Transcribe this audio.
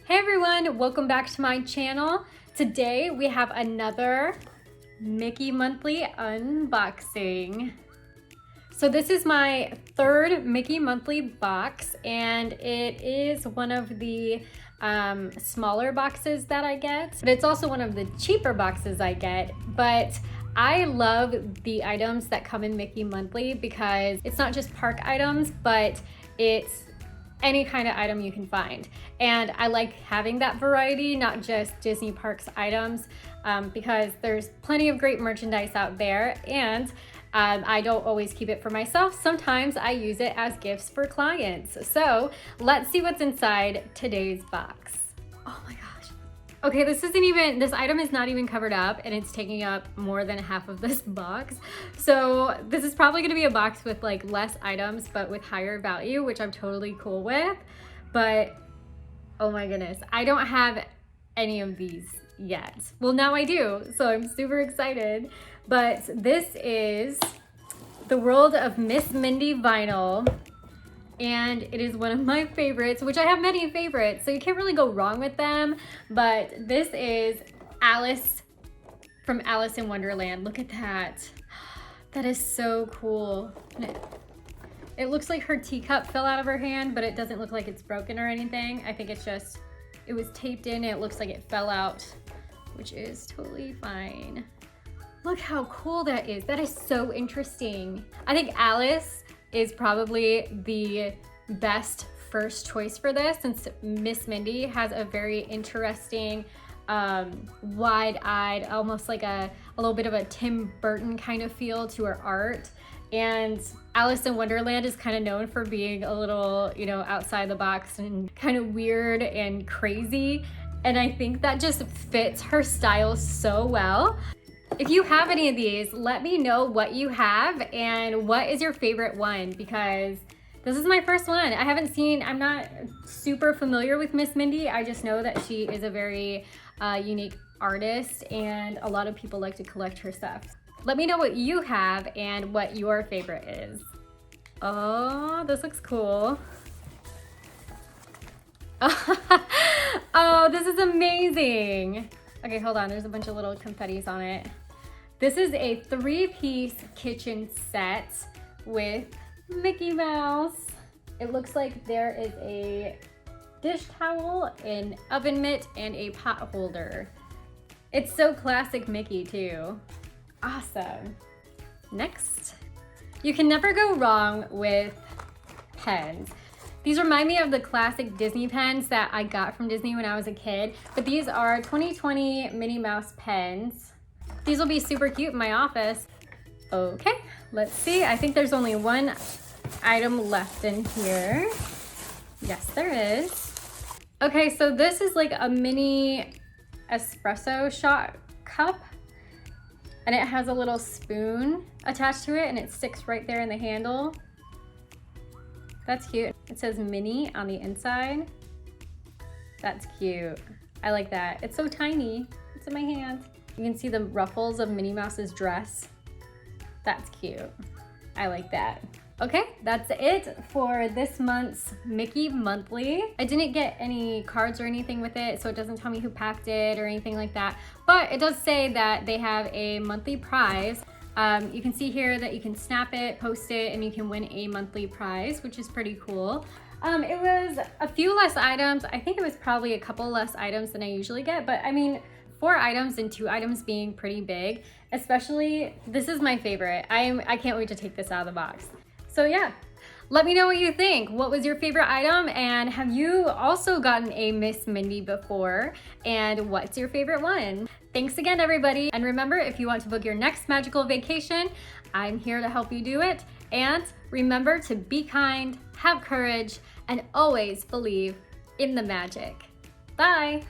Hey everyone, welcome back to my channel. Today we have another Mickey Monthly unboxing. So this is my third Mickey Monthly box, and it is one of the smaller boxes that I get, but it's also one of the cheaper boxes I get. But I love the items that come in Mickey Monthly because it's not just park items, but it's any kind of item you can find. And I like having that variety, not just Disney parks items, because there's plenty of great merchandise out there, and I don't always keep it for myself. Sometimes I use it as gifts for clients. So let's see what's inside today's box. Oh my gosh. Okay, this item is not even covered up, and it's taking up more than half of this box. So this is probably gonna be a box with like less items, but with higher value, which I'm totally cool with. But oh my goodness, I don't have any of these yet. Well, now I do, so I'm super excited. But this is the World of Miss Minnie vinyl, and it is one of my favorites, which I have many favorites, so you can't really go wrong with them. But this is Alice from Alice in Wonderland. Look at that. That is so cool. It looks like her teacup fell out of her hand, but it doesn't look like it's broken or anything. I think it's just, it was taped in and it looks like it fell out, which is totally fine. Look how cool that is. That is so interesting. I think Alice is probably the best first choice for this, since Miss Minnie has a very interesting, wide-eyed, almost like a little bit of a Tim Burton kind of feel to her art. And Alice in Wonderland is kind of known for being a little, you know, outside the box and kind of weird and crazy. And I think that just fits her style so well. If you have any of these, let me know what you have and what is your favorite one, because this is my first one. I'm not super familiar with Miss Minnie. I just know that she is a very unique artist, and a lot of people like to collect her stuff. Let me know what you have and what your favorite is. Oh, this looks cool. Oh, this is amazing. Okay, hold on. There's a bunch of little confettis on it. This is a 3-piece kitchen set with Mickey Mouse. It looks like there is a dish towel, an oven mitt, and a pot holder. It's so classic Mickey too. Awesome. Next, you can never go wrong with pens. These remind me of the classic Disney pens that I got from Disney when I was a kid, but these are 2020 Minnie Mouse pens. These will be super cute in my office. Okay, let's see. I think there's only one item left in here. Yes, there is. Okay, so this is like a mini espresso shot cup, and it has a little spoon attached to it, and it sticks right there in the handle. That's cute. It says Minnie on the inside. That's cute. I like that. It's so tiny. It's in my hand. You can see the ruffles of Minnie Mouse's dress. That's cute. I like that. Okay, that's it for this month's Mickey Monthly. I didn't get any cards or anything with it, so it doesn't tell me who packed it or anything like that. But it does say that they have a monthly prize. You can see here that you can snap it, post it, and you can win a monthly prize, which is pretty cool. It was a few less items. I think it was probably a couple less items than I usually get, but I mean, 4 items and 2 items being pretty big, especially, this is my favorite. I can't wait to take this out of the box. So yeah, let me know what you think. What was your favorite item, and have you also gotten a Miss Minnie before, and what's your favorite one? Thanks again, everybody. And remember, if you want to book your next magical vacation, I'm here to help you do it. And remember to be kind, have courage, and always believe in the magic. Bye.